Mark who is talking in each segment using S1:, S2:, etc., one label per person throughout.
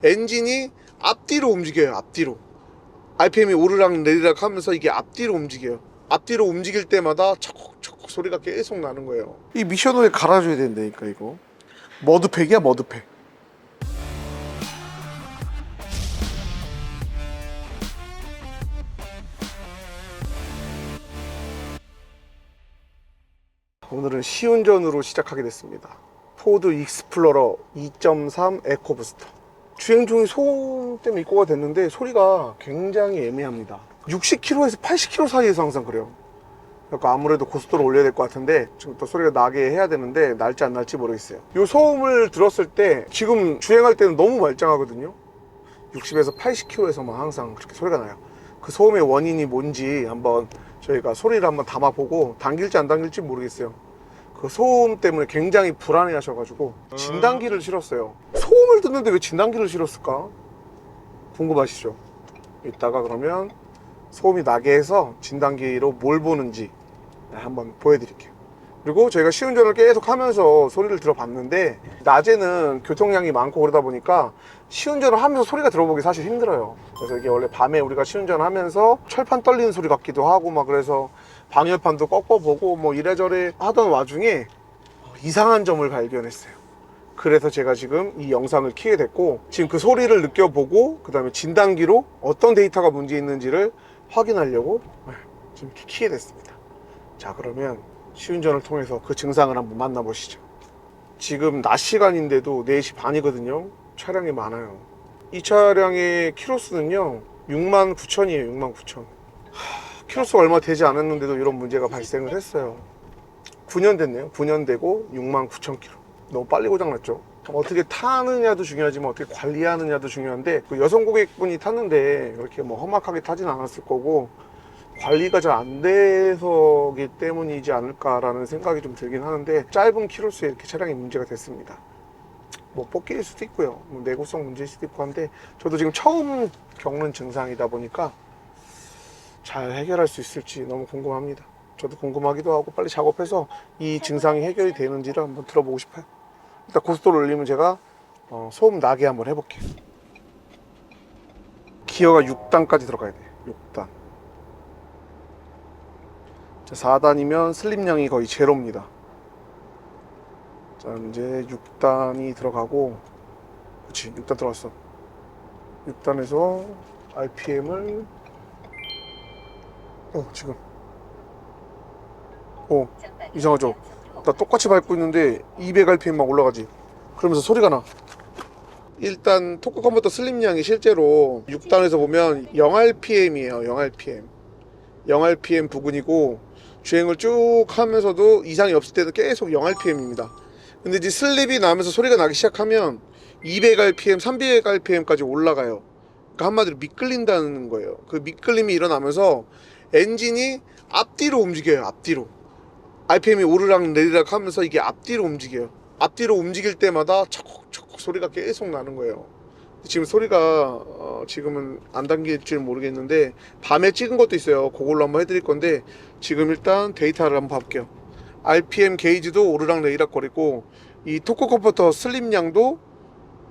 S1: 엔진이 앞뒤로 움직여요. 앞뒤로. RPM이 오르락 내리락 하면서 이게 앞뒤로 움직여요. 앞뒤로 움직일 때마다 척척 소리가 계속 나는 거예요. 이 미션 오일 갈아줘야 된다니까 이거. 머드팩이야 머드팩. 오늘은 시운전으로 시작하게 됐습니다. 포드 익스플로러 2.3 에코부스터. 주행 중에 소음 때문에 입고가 됐는데 소리가 굉장히 애매합니다. 60km에서 80km 사이에서 항상 그래요. 그러니까 아무래도 고속도로 올려야 될 것 같은데 지금 또 소리가 나게 해야 되는데 날지 안 날지 모르겠어요. 이 소음을 들었을 때 지금 주행할 때는 너무 말짱하거든요. 60에서 80km에서만 항상 그렇게 소리가 나요. 그 소음의 원인이 뭔지 한번 저희가 소리를 한번 담아보고 당길지 안 당길지 모르겠어요. 그 소음 때문에 굉장히 불안해 하셔가지고 진단기를 실었어요. 소음을 듣는데 왜 진단기를 실었을까? 궁금하시죠? 이따가 그러면 소음이 나게 해서 진단기로 뭘 보는지 한번 보여드릴게요. 그리고 저희가 시운전을 계속 하면서 소리를 들어봤는데 낮에는 교통량이 많고 그러다 보니까 시운전을 하면서 소리가 들어보기 사실 힘들어요. 그래서 이게 원래 밤에 우리가 시운전을 하면서 철판 떨리는 소리 같기도 하고 막 그래서 방열판도 꺾어보고 뭐 이래저래 하던 와중에 이상한 점을 발견했어요. 그래서 제가 지금 이 영상을 켜게 됐고 지금 그 소리를 느껴보고 그 다음에 진단기로 어떤 데이터가 문제 있는지를 확인하려고 지금 켜게 됐습니다. 자, 그러면 시운전을 통해서 그 증상을 한번 만나보시죠. 지금 낮 시간인데도 4시 반이거든요. 차량이 많아요. 이 차량의 키로수는요 69,000이에요. 69,000. 키로수가 얼마 되지 않았는데도 이런 문제가 발생을 했어요. 9년 됐네요. 9년 되고 69,000km. 너무 빨리 고장났죠. 어떻게 타느냐도 중요하지만 어떻게 관리하느냐도 중요한데 그 여성 고객분이 탔는데 그렇게 뭐 험악하게 타진 않았을 거고 관리가 잘 안 돼서기 때문이지 않을까라는 생각이 좀 들긴 하는데 짧은 키로수에 이렇게 차량이 문제가 됐습니다. 뭐 뽑기일 수도 있고요, 뭐 내구성 문제일 수도 있고 한데 저도 지금 처음 겪는 증상이다 보니까 잘 해결할 수 있을지 너무 궁금합니다. 저도 궁금하기도 하고 빨리 작업해서 이 증상이 해결이 되는지를 한번 들어보고 싶어요. 일단 고속도로 올리면 제가 소음 나게 한번 해볼게요. 기어가 6단까지 들어가야 돼요. 6단. 자, 4단이면 슬립량이 거의 제로입니다. 자, 이제 6단이 들어가고, 그렇지, 6단 들어갔어. 6단에서 RPM을 지금 이상하죠? 나 똑같이 밟고 있는데 200rpm 막 올라가지. 그러면서 소리가 나. 일단 토크 컨버터 슬립량이 실제로 6단에서 보면 0rpm이에요. 0rpm 0rpm 부근이고 주행을 쭉 하면서도 이상이 없을 때도 계속 0rpm입니다. 근데 이제 슬립이 나면서 소리가 나기 시작하면 200rpm, 300rpm까지 올라가요. 그러니까 한마디로 미끌린다는 거예요. 그 미끌림이 일어나면서 엔진이 앞뒤로 움직여요. 앞뒤로. RPM이 오르락 내리락 하면서 이게 앞뒤로 움직여요. 앞뒤로 움직일 때마다 척척 소리가 계속 나는 거예요. 지금 소리가 지금은 안 담길지 모르겠는데 밤에 찍은 것도 있어요. 그걸로 한번 해드릴 건데 지금 일단 데이터를 한번 봐볼게요. RPM 게이지도 오르락 내리락 거리고 이 토크 컨버터 슬립량도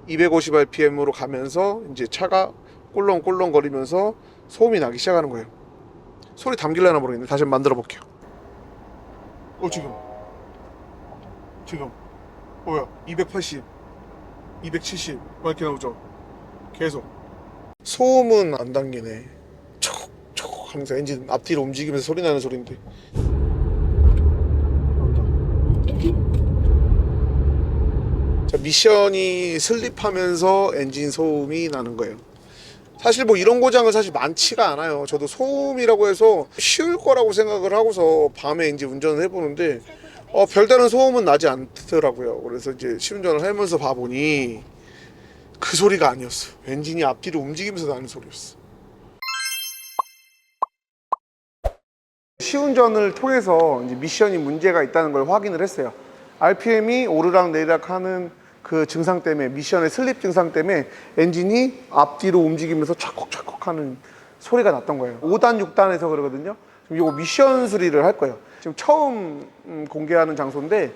S1: 250rpm으로 가면서 이제 차가 꿀렁꿀렁 거리면서 소음이 나기 시작하는 거예요. 소리 담길려나 모르겠는데 다시 한번 만들어 볼게요. 지금 뭐야, 280 270 이렇게 나오죠. 계속 소음은 안 당기네. 촉촉 하면서 엔진 앞뒤로 움직이면서 소리 나는 소리인데 나온다. 자, 미션이 슬립하면서 엔진 소음이 나는 거예요. 사실 뭐 이런 고장은 사실 많지가 않아요. 저도 소음이라고 해서 쉬울 거라고 생각을 하고서 밤에 이제 운전을 해보는데 별다른 소음은 나지 않더라고요. 그래서 이제 시운전을 하면서 봐보니 그 소리가 아니었어. 엔진이 앞뒤로 움직이면서 나는 소리였어. 시운전을 통해서 이제 미션이 문제가 있다는 걸 확인을 했어요. RPM이 오르락 내리락 하는 그 증상 때문에, 미션의 슬립 증상 때문에 엔진이 앞뒤로 움직이면서 찰컥찰컥 하는 소리가 났던 거예요. 5단, 6단에서 그러거든요. 지금 이거 미션 수리를 할 거예요. 지금 처음 공개하는 장소인데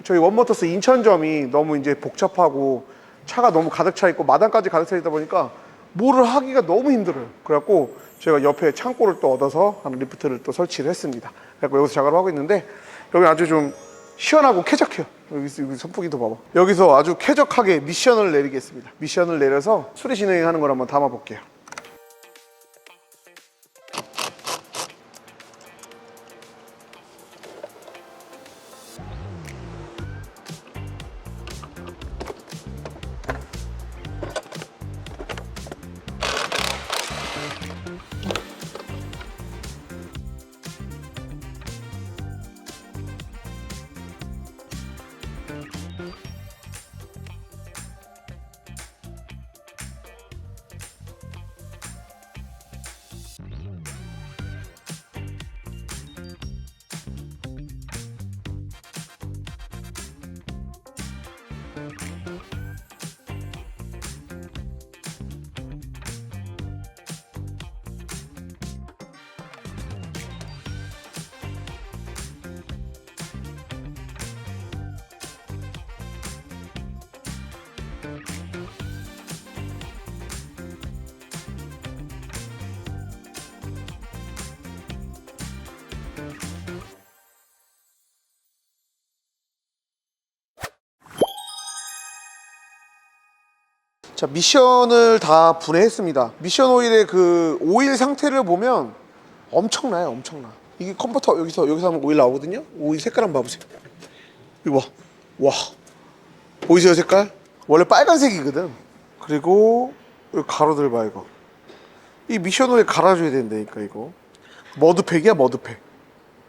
S1: 저희 원모터스 인천점이 너무 이제 복잡하고 차가 너무 가득 차 있고 마당까지 가득 차 있다 보니까 뭐를 하기가 너무 힘들어요. 그래갖고 저희가 옆에 창고를 또 얻어서 한 리프트를 또 설치를 했습니다. 그래갖고 여기서 작업을 하고 있는데 여기 아주 좀 시원하고 쾌적해요. 여기 선풍기도 봐봐. 여기서 아주 쾌적하게 미션을 내리겠습니다. 미션을 내려서 수리 진행하는 걸 한번 담아 볼게요. 자, 미션을 다 분해했습니다. 미션 오일의 그 오일 상태를 보면 엄청나요, 엄청나. 이게 컨버터 여기서 하면 오일 나오거든요. 오일 색깔 한번 봐보세요. 이거 봐. 와, 보이세요 색깔? 원래 빨간색이거든. 그리고 여기 가로들 봐 이거. 이 미션 오일 갈아줘야 된다니까 이거. 머드팩이야 머드팩.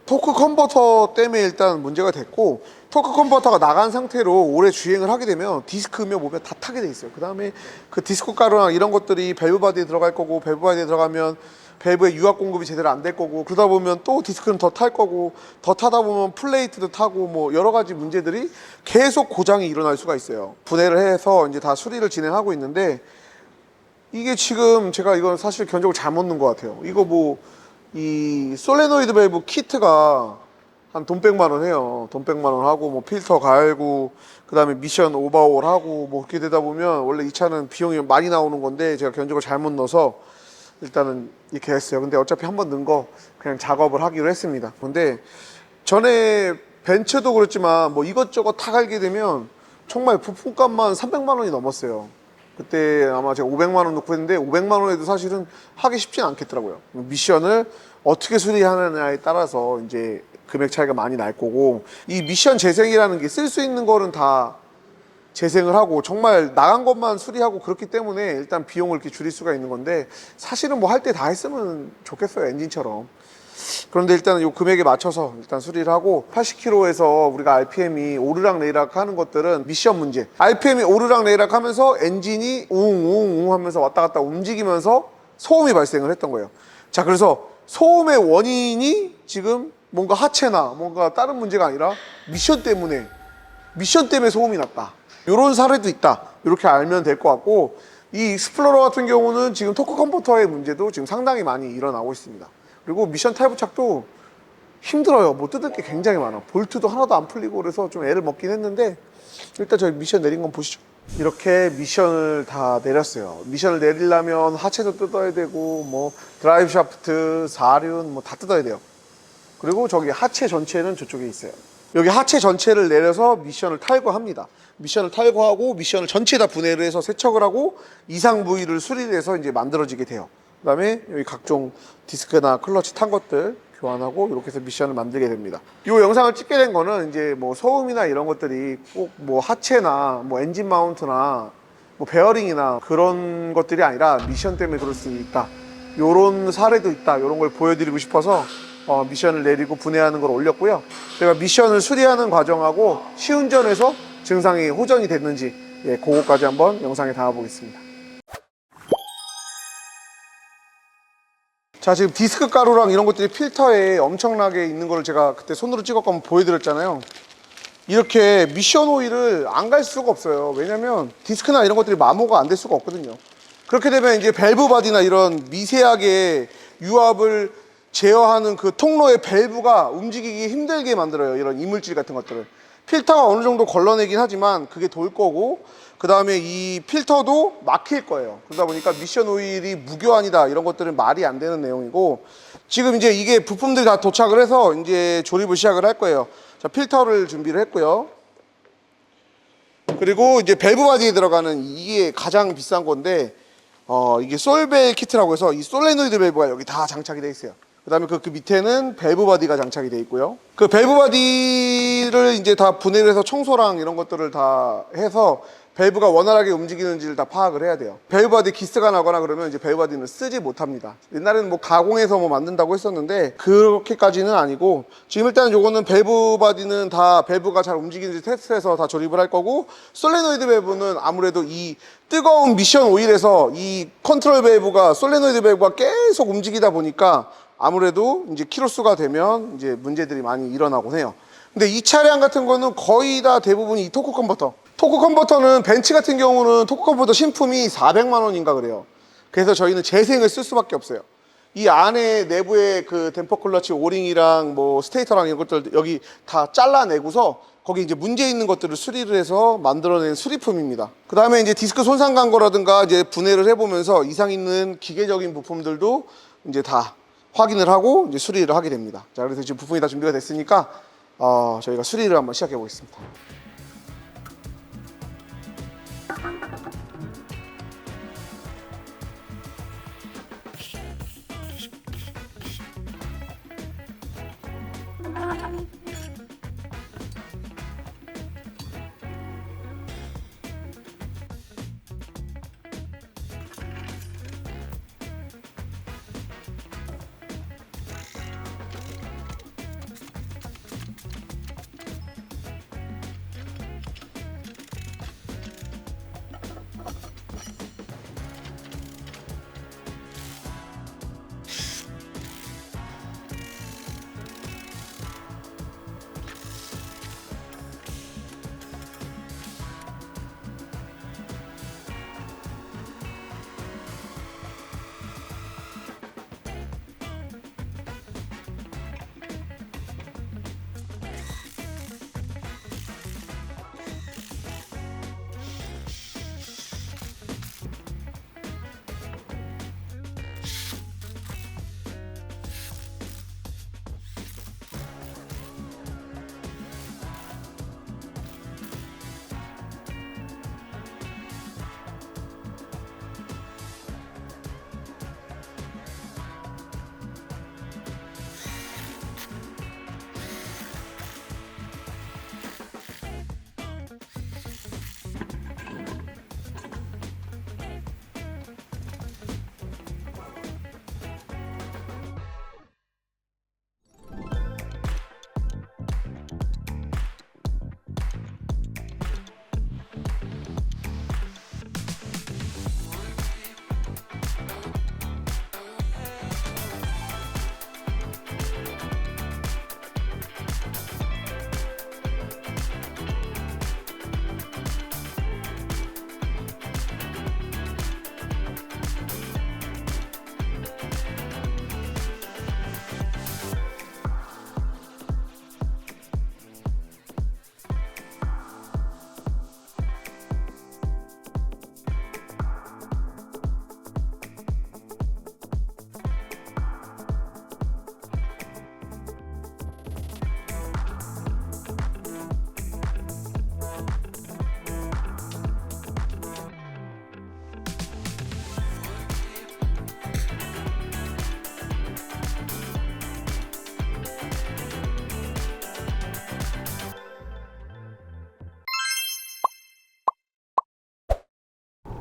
S1: 토크 컨버터 때문에 일단 문제가 됐고, 토크 컨버터가 나간 상태로 오래 주행을 하게 되면 디스크며 뭐며 다 타게 돼 있어요. 그 다음에 그 디스크 가루나 이런 것들이 밸브 바디에 들어갈 거고, 밸브 바디에 들어가면 밸브의 유압 공급이 제대로 안 될 거고, 그러다 보면 또 디스크는 더 탈 거고, 더 타다 보면 플레이트도 타고, 뭐 여러 가지 문제들이 계속 고장이 일어날 수가 있어요. 분해를 해서 이제 다 수리를 진행하고 있는데, 이게 지금 제가 이건 사실 견적을 잘못 넣은 것 같아요. 이거 뭐 이 솔레노이드 밸브 키트가 한 돈 100만 원 해요. 돈 100만 원 하고 뭐 필터 갈고 그 다음에 미션 오버홀 하고 뭐 그렇게 되다 보면 원래 이 차는 비용이 많이 나오는 건데 제가 견적을 잘못 넣어서 일단은 이렇게 했어요. 근데 어차피 한 번 넣은 거 그냥 작업을 하기로 했습니다. 근데 전에 벤츠도 그렇지만 뭐 이것저것 타 갈게 되면 정말 부품값만 300만 원이 넘었어요. 그때 아마 제가 500만 원 넣고 했는데 500만 원에도 사실은 하기 쉽진 않겠더라고요. 미션을 어떻게 수리하느냐에 따라서 이제 금액 차이가 많이 날 거고, 이 미션 재생이라는 게 쓸 수 있는 거는 다 재생을 하고 정말 나간 것만 수리하고 그렇기 때문에 일단 비용을 이렇게 줄일 수가 있는 건데, 사실은 뭐 할 때 다 했으면 좋겠어요, 엔진처럼. 그런데 일단은 이 금액에 맞춰서 일단 수리를 하고, 80km에서 우리가 RPM이 오르락 내리락 하는 것들은 미션 문제. RPM이 오르락 내리락 하면서 엔진이 웅웅웅 하면서 왔다 갔다 움직이면서 소음이 발생을 했던 거예요. 자, 그래서 소음의 원인이 지금 뭔가 하체나 뭔가 다른 문제가 아니라 미션 때문에 소음이 났다, 이런 사례도 있다, 이렇게 알면 될 것 같고, 이 익스플로러 같은 경우는 지금 토크 컨버터의 문제도 지금 상당히 많이 일어나고 있습니다. 그리고 미션 탈부착도 힘들어요. 뭐 뜯을 게 굉장히 많아. 볼트도 하나도 안 풀리고 그래서 좀 애를 먹긴 했는데, 일단 저희 미션 내린 건 보시죠. 이렇게 미션을 다 내렸어요. 미션을 내리려면 하체도 뜯어야 되고 뭐 드라이브 샤프트, 사륜 뭐 다 뜯어야 돼요. 그리고 저기 하체 전체는 저쪽에 있어요. 여기 하체 전체를 내려서 미션을 탈거합니다. 미션을 탈거하고 미션을 전체 다 분해를 해서 세척을 하고 이상 부위를 수리를 해서 이제 만들어지게 돼요. 그 다음에 여기 각종 디스크나 클러치 탄 것들 교환하고 이렇게 해서 미션을 만들게 됩니다. 이 영상을 찍게 된 거는 이제 뭐 소음이나 이런 것들이 꼭 뭐 하체나 뭐 엔진 마운트나 뭐 베어링이나 그런 것들이 아니라 미션 때문에 그럴 수 있다, 요런 사례도 있다, 요런 걸 보여드리고 싶어서 미션을 내리고 분해하는 걸 올렸고요. 제가 미션을 수리하는 과정하고 시운전에서 증상이 호전이 됐는지, 예, 그거까지 한번 영상에 담아 보겠습니다. 자, 지금 디스크 가루랑 이런 것들이 필터에 엄청나게 있는 걸 제가 그때 손으로 찍었고 한번 보여드렸잖아요. 이렇게 미션 오일을 안 갈 수가 없어요. 왜냐면 디스크나 이런 것들이 마모가 안 될 수가 없거든요. 그렇게 되면 이제 밸브 바디나 이런 미세하게 유압을 제어하는 그 통로의 밸브가 움직이기 힘들게 만들어요. 이런 이물질 같은 것들을. 필터가 어느 정도 걸러내긴 하지만 그게 돌 거고, 그 다음에 이 필터도 막힐 거예요. 그러다 보니까 미션 오일이 무교환이다 이런 것들은 말이 안 되는 내용이고, 지금 이제 이게 부품들이 다 도착을 해서 이제 조립을 시작을 할 거예요. 자, 필터를 준비를 했고요. 그리고 이제 밸브 바디에 들어가는 이게 가장 비싼 건데, 이게 솔벨 키트라고 해서 이 솔레노이드 밸브가 여기 다 장착이 되어 있어요. 그 다음에 그 밑에는 밸브 바디가 장착이 되어 있고요. 그 밸브 바디를 이제 다 분해를 해서 청소랑 이런 것들을 다 해서 밸브가 원활하게 움직이는지를 다 파악을 해야 돼요. 밸브 바디 기스가 나거나 그러면 이제 밸브 바디는 쓰지 못합니다. 옛날에는 뭐 가공해서 뭐 만든다고 했었는데 그렇게까지는 아니고, 지금 일단 요거는 밸브 바디는 다 밸브가 잘 움직이는지 테스트해서 다 조립을 할 거고, 솔레노이드 밸브는 아무래도 이 뜨거운 미션 오일에서 이 컨트롤 밸브가 솔레노이드 밸브가 계속 움직이다 보니까 아무래도 이제 키로수가 되면 이제 문제들이 많이 일어나곤 해요. 근데 이 차량 같은 거는 거의 다 대부분이 이 토크 컨버터. 토크 컨버터는 벤츠 같은 경우는 토크 컨버터 신품이 400만 원인가 그래요. 그래서 저희는 재생을 쓸 수밖에 없어요. 이 안에 내부에 그 댐퍼 클러치 오링이랑 뭐 스테이터랑 이런 것들 여기 다 잘라내고서 거기 이제 문제 있는 것들을 수리를 해서 만들어낸 수리품입니다. 그 다음에 이제 디스크 손상 간 거라든가 이제 분해를 해보면서 이상 있는 기계적인 부품들도 이제 다 확인을 하고 이제 수리를 하게 됩니다. 자, 그래서 지금 부품이 다 준비가 됐으니까 저희가 수리를 한번 시작해 보겠습니다.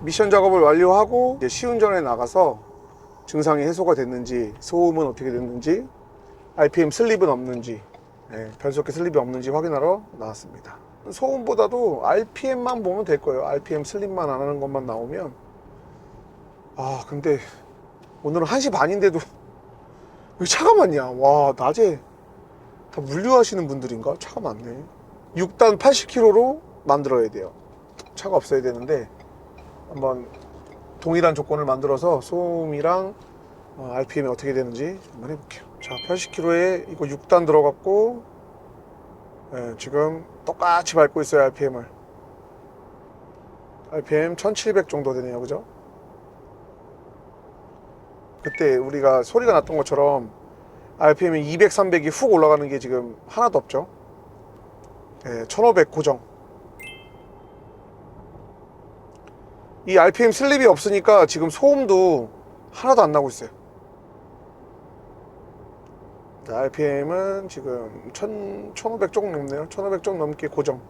S1: 미션 작업을 완료하고 이제 시운전에 나가서 증상이 해소가 됐는지, 소음은 어떻게 됐는지, RPM 슬립은 없는지, 변속기 슬립이 없는지 확인하러 나왔습니다. 소음보다도 RPM만 보면 될 거예요. RPM 슬립만 안 하는 것만 나오면. 근데 오늘은 1시 반인데도 왜 차가 많냐. 와, 낮에 다 물류하시는 분들인가? 차가 많네. 6단 80km로 만들어야 돼요. 차가 없어야 되는데 한번 동일한 조건을 만들어서 소음이랑 RPM이 어떻게 되는지 한번 해볼게요. 자, 80km에 이거 6단 들어갔고, 지금 똑같이 밟고 있어요. RPM을 RPM 1700 정도 되네요, 그죠? 그때 우리가 소리가 났던 것처럼 RPM이 200, 300이 훅 올라가는 게 지금 하나도 없죠. 네, 1500 고정. 이 RPM 슬립이 없으니까 지금 소음도 하나도 안 나고 있어요. RPM은 지금 1500 조금 넘네요. 1500 조금 넘게 고정.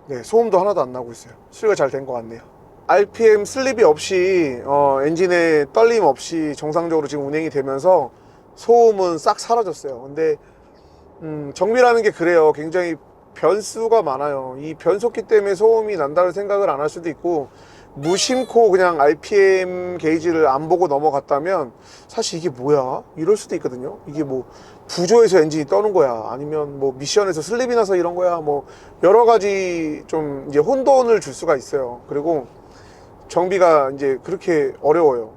S1: 네, 소음도 하나도 안 나고 있어요. 수리가 잘 된 것 같네요. RPM 슬립이 없이 엔진에 떨림 없이 정상적으로 지금 운행이 되면서 소음은 싹 사라졌어요. 근데 정비라는 게 그래요. 굉장히 변수가 많아요. 이 변속기 때문에 소음이 난다는 생각을 안 할 수도 있고, 무심코 그냥 RPM 게이지를 안 보고 넘어갔다면 사실 이게 뭐야? 이럴 수도 있거든요. 이게 뭐 부조에서 엔진이 떠는 거야, 아니면 뭐 미션에서 슬립이 나서 이런 거야, 뭐 여러 가지 좀 이제 혼돈을 줄 수가 있어요. 그리고 정비가 이제 그렇게 어려워요.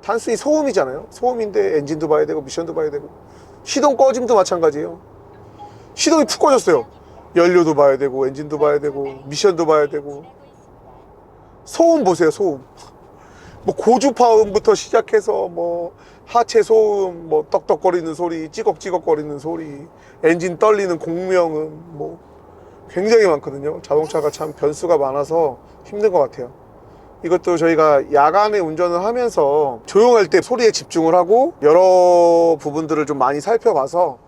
S1: 단순히 소음이잖아요. 소음인데 엔진도 봐야 되고 미션도 봐야 되고, 시동 꺼짐도 마찬가지예요. 시동이 푹 꺼졌어요. 연료도 봐야 되고 엔진도 봐야 되고 미션도 봐야 되고. 소음 보세요, 소음. 뭐 고주파음부터 시작해서 뭐 하체 소음, 뭐 떡떡거리는 소리, 찌걱찌걱거리는 소리, 엔진 떨리는 공명음, 뭐 굉장히 많거든요. 자동차가 참 변수가 많아서 힘든 것 같아요. 이것도 저희가 야간에 운전을 하면서 조용할 때 소리에 집중을 하고 여러 부분들을 좀 많이 살펴봐서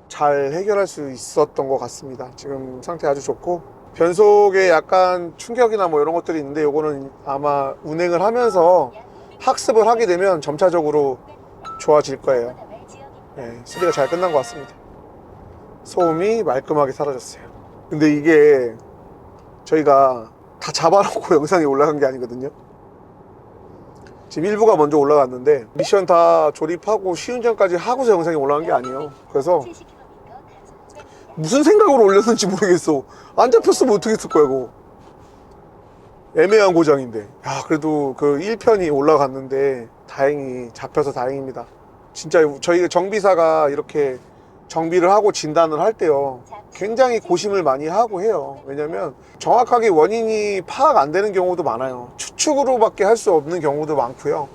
S1: 잘 해결할 수 있었던 것 같습니다. 지금 상태 아주 좋고, 변속에 약간 충격이나 뭐 이런 것들이 있는데 요거는 아마 운행을 하면서 학습을 하게 되면 점차적으로 좋아질 거예요. 네, 수리가 잘 끝난 것 같습니다. 소음이 말끔하게 사라졌어요. 근데 이게 저희가 다 잡아놓고 영상이 올라간 게 아니거든요. 지금 일부가 먼저 올라갔는데 미션 다 조립하고 시운전까지 하고서 영상이 올라간 게 아니에요. 그래서 무슨 생각으로 올렸는지 모르겠어. 안 잡혔으면 어떻게 했을 거야, 그거. 애매한 고장인데. 야, 그래도 그 1편이 올라갔는데 다행히 잡혀서 다행입니다. 진짜 저희 정비사가 이렇게 정비를 하고 진단을 할 때요, 굉장히 고심을 많이 하고 해요. 왜냐면 정확하게 원인이 파악 안 되는 경우도 많아요. 추측으로밖에 할 수 없는 경우도 많고요,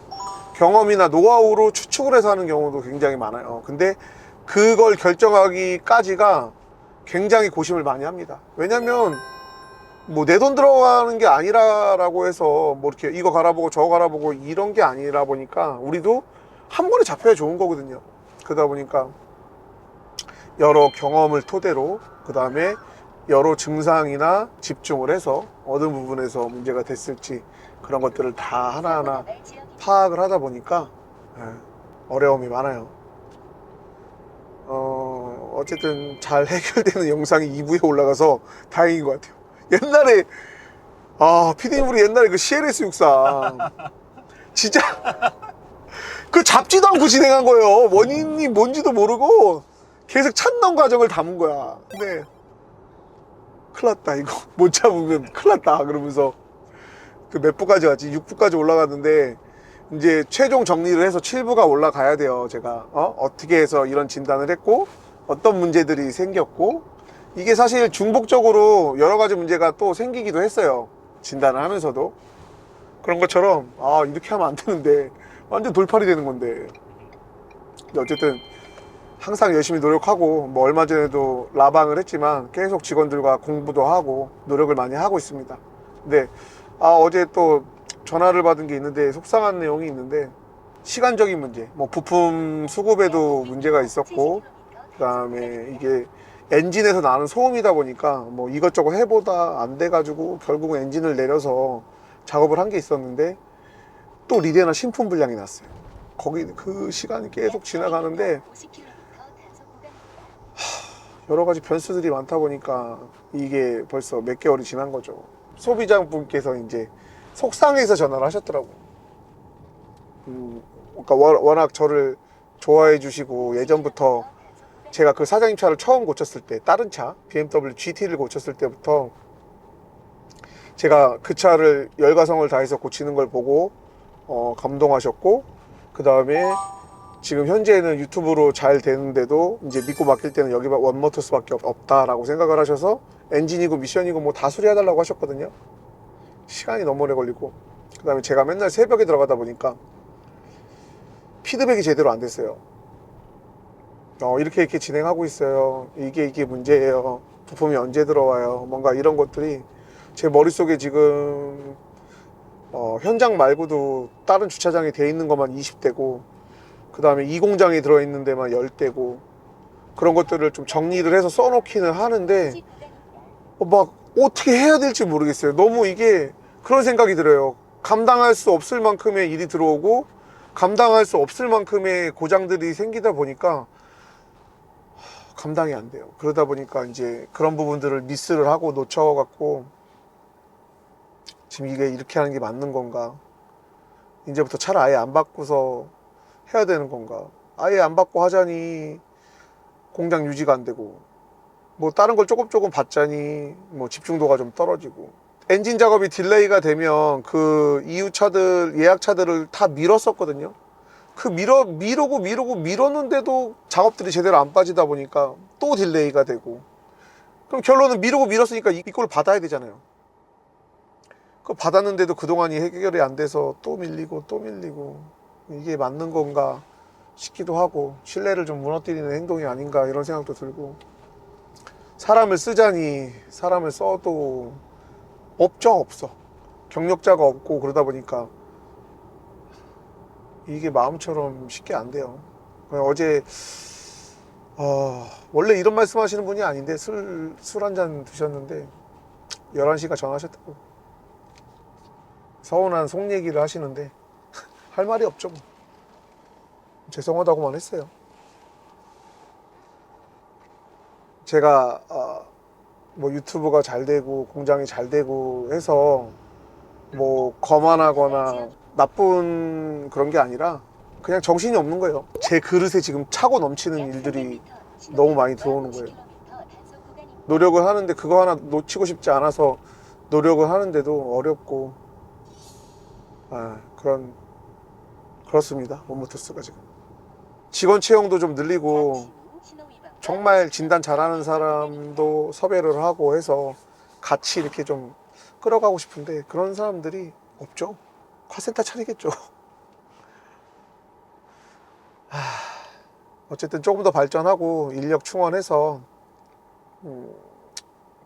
S1: 경험이나 노하우로 추측을 해서 하는 경우도 굉장히 많아요. 근데 그걸 결정하기까지가 굉장히 고심을 많이 합니다. 왜냐면 뭐 내 돈 들어가는 게 아니라라고 해서 뭐 이렇게 이거 갈아보고 저거 갈아보고 이런 게 아니라 보니까 우리도 한 번에 잡혀야 좋은 거거든요. 그러다 보니까 여러 경험을 토대로, 그 다음에 여러 증상이나 집중을 해서 어느 부분에서 문제가 됐을지 그런 것들을 다 하나하나 파악을 하다 보니까 어려움이 많아요. 어쨌든 잘 해결되는 영상이 2부에 올라가서 다행인 것 같아요. 옛날에 피디님으로 옛날에 그 CLS63 진짜 그 잡지도 않고 진행한 거예요. 원인이 뭔지도 모르고 계속 찾는 과정을 담은 거야. 근데 큰일 났다, 이거 못 잡으면 큰일 났다 그러면서 그 몇 부까지 왔지? 6부까지 올라갔는데 이제 최종 정리를 해서 7부가 올라가야 돼요. 제가 어떻게 해서 이런 진단을 했고 어떤 문제들이 생겼고, 이게 사실 중복적으로 여러 가지 문제가 또 생기기도 했어요. 진단을 하면서도. 그런 것처럼 이렇게 하면 안 되는데 완전 돌팔이 되는 건데. 근데 어쨌든 항상 열심히 노력하고, 뭐 얼마 전에도 라방을 했지만 계속 직원들과 공부도 하고 노력을 많이 하고 있습니다. 근데 어제 또 전화를 받은 게 있는데 속상한 내용이 있는데, 시간적인 문제, 뭐 부품 수급에도 문제가 있었고, 그 다음에 이게 엔진에서 나는 소음이다 보니까 뭐 이것저것 해보다 안 돼가지고 결국은 엔진을 내려서 작업을 한 게 있었는데 또 리레나 신품 불량이 났어요. 거기 그 시간이 계속 지나가는데 여러 가지 변수들이 많다 보니까 이게 벌써 몇 개월이 지난 거죠. 소비자분께서 이제 속상해서 전화를 하셨더라고. 그러니까 워낙 저를 좋아해 주시고, 예전부터 제가 그 사장님 차를 처음 고쳤을 때, 다른 차 BMW GT를 고쳤을 때부터 제가 그 차를 열과성을 다해서 고치는 걸 보고 감동하셨고, 그 다음에 지금 현재는 유튜브로 잘 되는데도 이제 믿고 맡길 때는 여기 원모터스밖에 없다라고 생각을 하셔서 엔진이고 미션이고 뭐 다 수리해달라고 하셨거든요. 시간이 너무 오래 걸리고, 그 다음에 제가 맨날 새벽에 들어가다 보니까 피드백이 제대로 안 됐어요. 이렇게 진행하고 있어요. 이게 문제예요. 부품이 언제 들어와요. 뭔가 이런 것들이 제 머릿속에 지금 현장 말고도 다른 주차장에 돼 있는 것만 20대고, 그 다음에 이 공장에 들어있는 데만 10대고, 그런 것들을 좀 정리를 해서 써놓기는 하는데 막 어떻게 해야 될지 모르겠어요. 너무 이게 그런 생각이 들어요. 감당할 수 없을 만큼의 일이 들어오고 감당할 수 없을 만큼의 고장들이 생기다 보니까 감당이 안 돼요. 그러다 보니까 이제 그런 부분들을 미스를 하고 놓쳐갖고 지금 이게 이렇게 하는 게 맞는 건가, 이제부터 차를 아예 안 바꾸서 해야 되는 건가, 아예 안 바꾸고 하자니 공장 유지가 안 되고, 뭐 다른 걸 조금 받자니 뭐 집중도가 좀 떨어지고, 엔진 작업이 딜레이가 되면 그 이후 차들, 예약 차들을 다 밀었었거든요. 그 미루고 밀었는데도 작업들이 제대로 안 빠지다 보니까 또 딜레이가 되고, 그럼 결론은 미루고 밀었으니까 이 꼴을 받아야 되잖아요. 그거 받았는데도 그동안이 해결이 안 돼서 또 밀리고 이게 맞는 건가 싶기도 하고, 신뢰를 좀 무너뜨리는 행동이 아닌가 이런 생각도 들고, 사람을 쓰자니 사람을 써도 없어. 경력자가 없고, 그러다 보니까 이게 마음처럼 쉽게 안 돼요. 어제 원래 이런 말씀 하시는 분이 아닌데 술 한 잔 드셨는데 11시가 전화하셨다고 서운한 속 얘기를 하시는데 할 말이 없죠. 뭐. 죄송하다고만 했어요. 제가 뭐 유튜브가 잘 되고 공장이 잘 되고 해서 뭐 거만하거나 나쁜 그런 게 아니라 그냥 정신이 없는 거예요. 제 그릇에 지금 차고 넘치는 일들이 너무 많이 들어오는 거예요. 노력을 하는데 그거 하나 놓치고 싶지 않아서 노력을 하는데도 어렵고, 그렇습니다. 원모터스가 지금 직원 채용도 좀 늘리고, 정말 진단 잘하는 사람도 섭외를 하고 해서 같이 이렇게 좀 끌어가고 싶은데 그런 사람들이 없죠. 카센터 차리겠죠. 어쨌든 조금 더 발전하고 인력 충원해서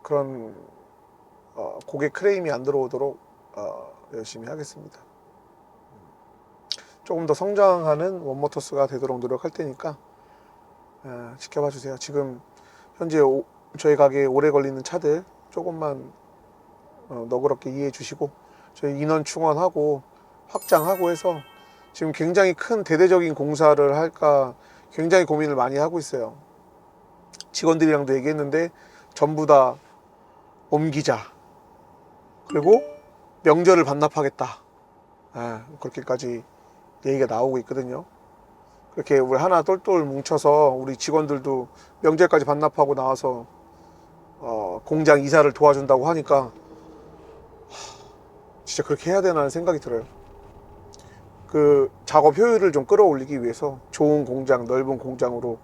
S1: 그런 고객 크레임이 안 들어오도록 열심히 하겠습니다. 조금 더 성장하는 원모터스가 되도록 노력할 테니까 지켜봐 주세요. 지금 현재 저희 가게에 오래 걸리는 차들 조금만 너그럽게 이해해 주시고, 저희 인원 충원하고 확장하고 해서 지금 굉장히 큰 대대적인 공사를 할까 굉장히 고민을 많이 하고 있어요. 직원들이랑도 얘기했는데 전부 다 옮기자, 그리고 명절을 반납하겠다, 그렇게까지 얘기가 나오고 있거든요. 그렇게 우리 하나 똘똘 뭉쳐서 우리 직원들도 명절까지 반납하고 나와서 공장 이사를 도와준다고 하니까 진짜 그렇게 해야 되나 하는 생각이 들어요. 그 작업 효율을 좀 끌어올리기 위해서 좋은 공장, 넓은 공장으로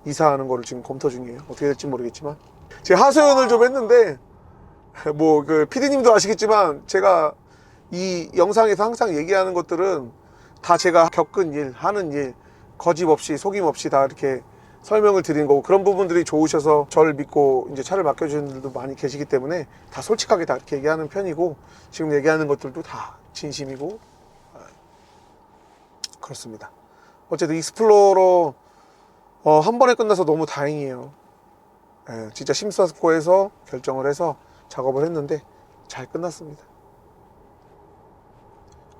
S1: 이사하는 거를 지금 검토 중이에요. 어떻게 될지 모르겠지만 제가 하소연을 좀 했는데, 뭐 그 PD님도 아시겠지만 제가 이 영상에서 항상 얘기하는 것들은 다 제가 겪은 일, 하는 일, 거짓 없이 속임 없이 다 이렇게 설명을 드린 거고, 그런 부분들이 좋으셔서 저를 믿고 이제 차를 맡겨주는 분들도 많이 계시기 때문에 다 솔직하게 다 이렇게 얘기하는 편이고, 지금 얘기하는 것들도 다 진심이고, 그렇습니다. 어쨌든 익스플로러 한 번에 끝나서 너무 다행이에요. 진짜 심사숙고해서 결정을 해서 작업을 했는데 잘 끝났습니다.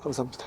S1: 감사합니다.